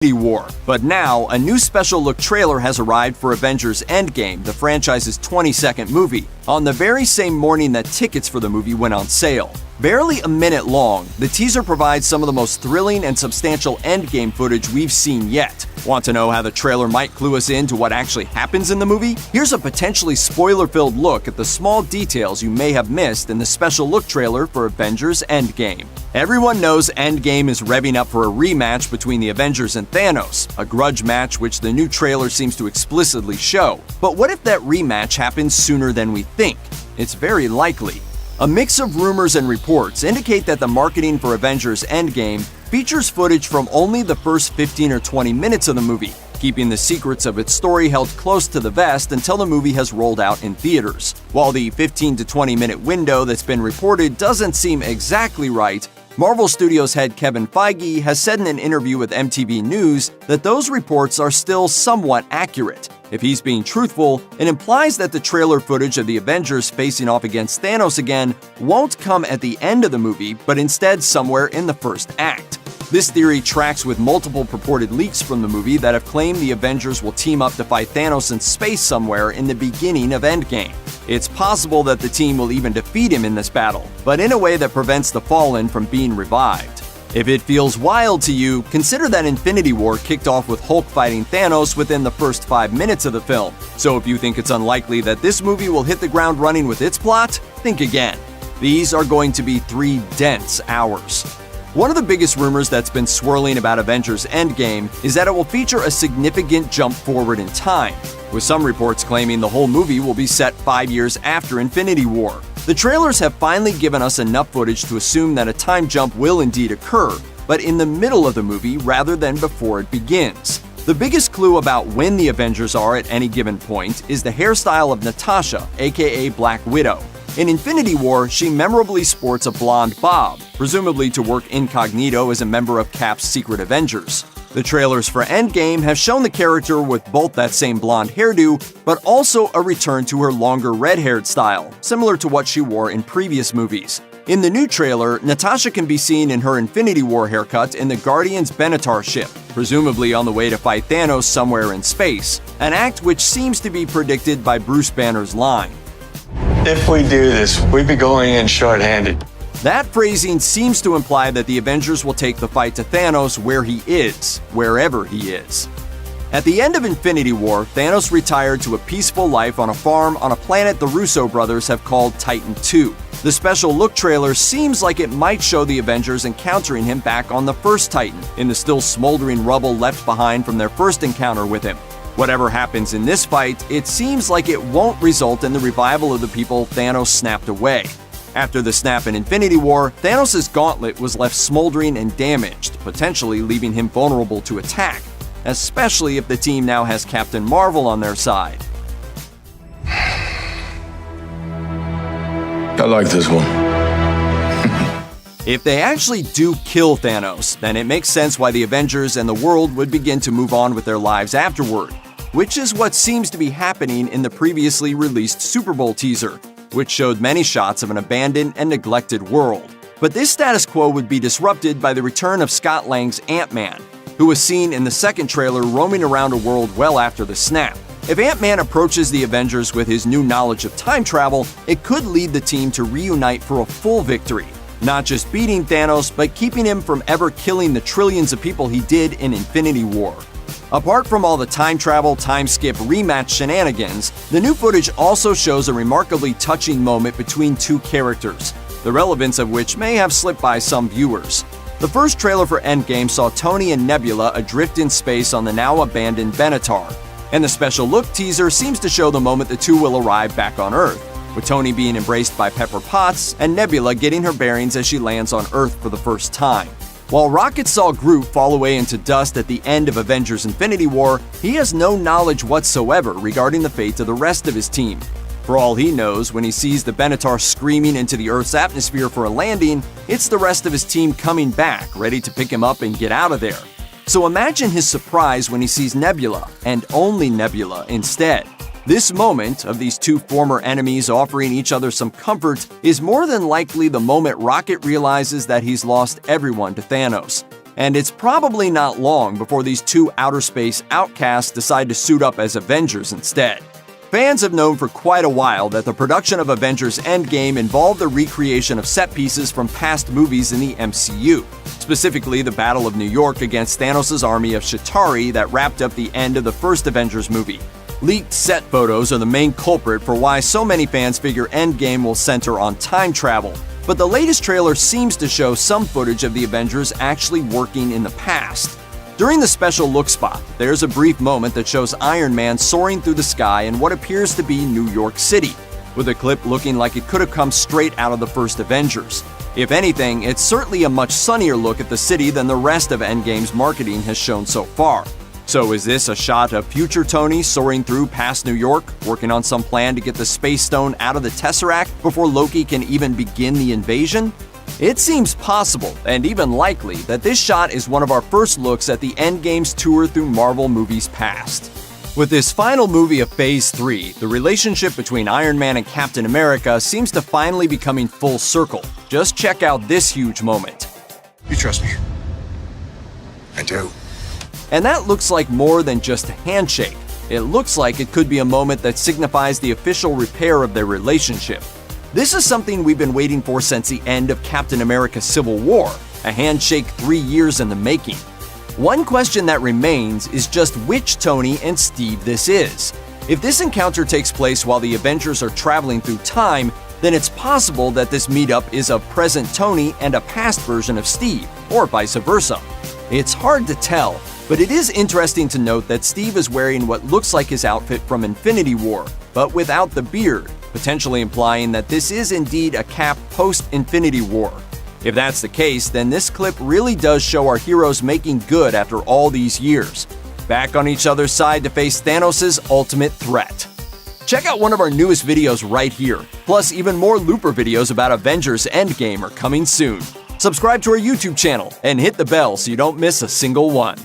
War. But now, a new special look trailer has arrived for Avengers Endgame, the franchise's 22nd movie, on the very same morning that tickets for the movie went on sale. Barely a minute long, the teaser provides some of the most thrilling and substantial Endgame footage we've seen yet. Want to know how the trailer might clue us in to what actually happens in the movie? Here's a potentially spoiler-filled look at the small details you may have missed in the special look trailer for Avengers Endgame. Everyone knows Endgame is revving up for a rematch between the Avengers and Thanos, a grudge match which the new trailer seems to explicitly show. But what if that rematch happens sooner than we think? It's very likely. A mix of rumors and reports indicate that the marketing for Avengers Endgame features footage from only the first 15 or 20 minutes of the movie, keeping the secrets of its story held close to the vest until the movie has rolled out in theaters. While the 15 to 20 minute window that's been reported doesn't seem exactly right, Marvel Studios head Kevin Feige has said in an interview with MTV News that those reports are still somewhat accurate. If he's being truthful, it implies that the trailer footage of the Avengers facing off against Thanos again won't come at the end of the movie, but instead somewhere in the first act. This theory tracks with multiple purported leaks from the movie that have claimed the Avengers will team up to fight Thanos in space somewhere in the beginning of Endgame. It's possible that the team will even defeat him in this battle, but in a way that prevents the Fallen from being revived. If it feels wild to you, consider that Infinity War kicked off with Hulk fighting Thanos within the first 5 minutes of the film. So if you think it's unlikely that this movie will hit the ground running with its plot, think again. These are going to be 3 dense hours. One of the biggest rumors that's been swirling about Avengers Endgame is that it will feature a significant jump forward in time, with some reports claiming the whole movie will be set 5 years after Infinity War. The trailers have finally given us enough footage to assume that a time jump will indeed occur, but in the middle of the movie rather than before it begins. The biggest clue about when the Avengers are at any given point is the hairstyle of Natasha, aka Black Widow. In Infinity War, she memorably sports a blonde bob, presumably to work incognito as a member of Cap's secret Avengers. The trailers for Endgame have shown the character with both that same blonde hairdo, but also a return to her longer red-haired style, similar to what she wore in previous movies. In the new trailer, Natasha can be seen in her Infinity War haircut in the Guardians Benatar ship, presumably on the way to fight Thanos somewhere in space, an act which seems to be predicted by Bruce Banner's line. If we do this, we'd be going in short-handed. That phrasing seems to imply that the Avengers will take the fight to Thanos where he is, wherever he is. At the end of Infinity War, Thanos retired to a peaceful life on a farm on a planet the Russo brothers have called Titan II. The special look trailer seems like it might show the Avengers encountering him back on the first Titan, in the still smoldering rubble left behind from their first encounter with him. Whatever happens in this fight, it seems like it won't result in the revival of the people Thanos snapped away. After the snap in Infinity War, Thanos' gauntlet was left smoldering and damaged, potentially leaving him vulnerable to attack, especially if the team now has Captain Marvel on their side. I like this one. If they actually do kill Thanos, then it makes sense why the Avengers and the world would begin to move on with their lives afterward, which is what seems to be happening in the previously released Super Bowl teaser, which showed many shots of an abandoned and neglected world. But this status quo would be disrupted by the return of Scott Lang's Ant-Man, who was seen in the second trailer roaming around a world well after the snap. If Ant-Man approaches the Avengers with his new knowledge of time travel, it could lead the team to reunite for a full victory, not just beating Thanos, but keeping him from ever killing the trillions of people he did in Infinity War. Apart from all the time travel, time skip, rematch shenanigans, the new footage also shows a remarkably touching moment between 2 characters, the relevance of which may have slipped by some viewers. The first trailer for Endgame saw Tony and Nebula adrift in space on the now abandoned Benatar, and the special look teaser seems to show the moment the two will arrive back on Earth, with Tony being embraced by Pepper Potts and Nebula getting her bearings as she lands on Earth for the first time. While Rocket saw Groot fall away into dust at the end of Avengers Infinity War, he has no knowledge whatsoever regarding the fate of the rest of his team. For all he knows, when he sees the Benatar screaming into the Earth's atmosphere for a landing, it's the rest of his team coming back, ready to pick him up and get out of there. So imagine his surprise when he sees Nebula, and only Nebula instead. This moment of these 2 former enemies offering each other some comfort is more than likely the moment Rocket realizes that he's lost everyone to Thanos, And it's probably not long before these two outer space outcasts decide to suit up as Avengers instead. Fans have known for quite a while that the production of Avengers Endgame involved the recreation of set pieces from past movies in the MCU, specifically the Battle of New York against Thanos' army of Chitauri that wrapped up the end of the first Avengers movie. Leaked set photos are the main culprit for why so many fans figure Endgame will center on time travel, but the latest trailer seems to show some footage of the Avengers actually working in the past. During the special look spot, there's a brief moment that shows Iron Man soaring through the sky in what appears to be New York City, with a clip looking like it could have come straight out of the first Avengers. If anything, it's certainly a much sunnier look at the city than the rest of Endgame's marketing has shown so far. So is this a shot of future Tony soaring through past New York, working on some plan to get the Space Stone out of the Tesseract before Loki can even begin the invasion? It seems possible, and even likely, that this shot is one of our first looks at the Endgame's tour through Marvel movies past. With this final movie of Phase 3, the relationship between Iron Man and Captain America seems to finally be coming full circle. Just check out this huge moment. You trust me? I do. And that looks like more than just a handshake. It looks like it could be a moment that signifies the official repair of their relationship. This is something we've been waiting for since the end of Captain America: Civil War, a handshake 3 years in the making. One question that remains is just which Tony and Steve this is. If this encounter takes place while the Avengers are traveling through time, then it's possible that this meetup is a present Tony and a past version of Steve, or vice versa. It's hard to tell, but it is interesting to note that Steve is wearing what looks like his outfit from Infinity War, but without the beard, potentially implying that this is indeed a Cap post-Infinity War. If that's the case, then this clip really does show our heroes making good after all these years, back on each other's side to face Thanos' ultimate threat. Check out one of our newest videos right here, plus even more Looper videos about Avengers Endgame are coming soon. Subscribe to our YouTube channel and hit the bell so you don't miss a single one.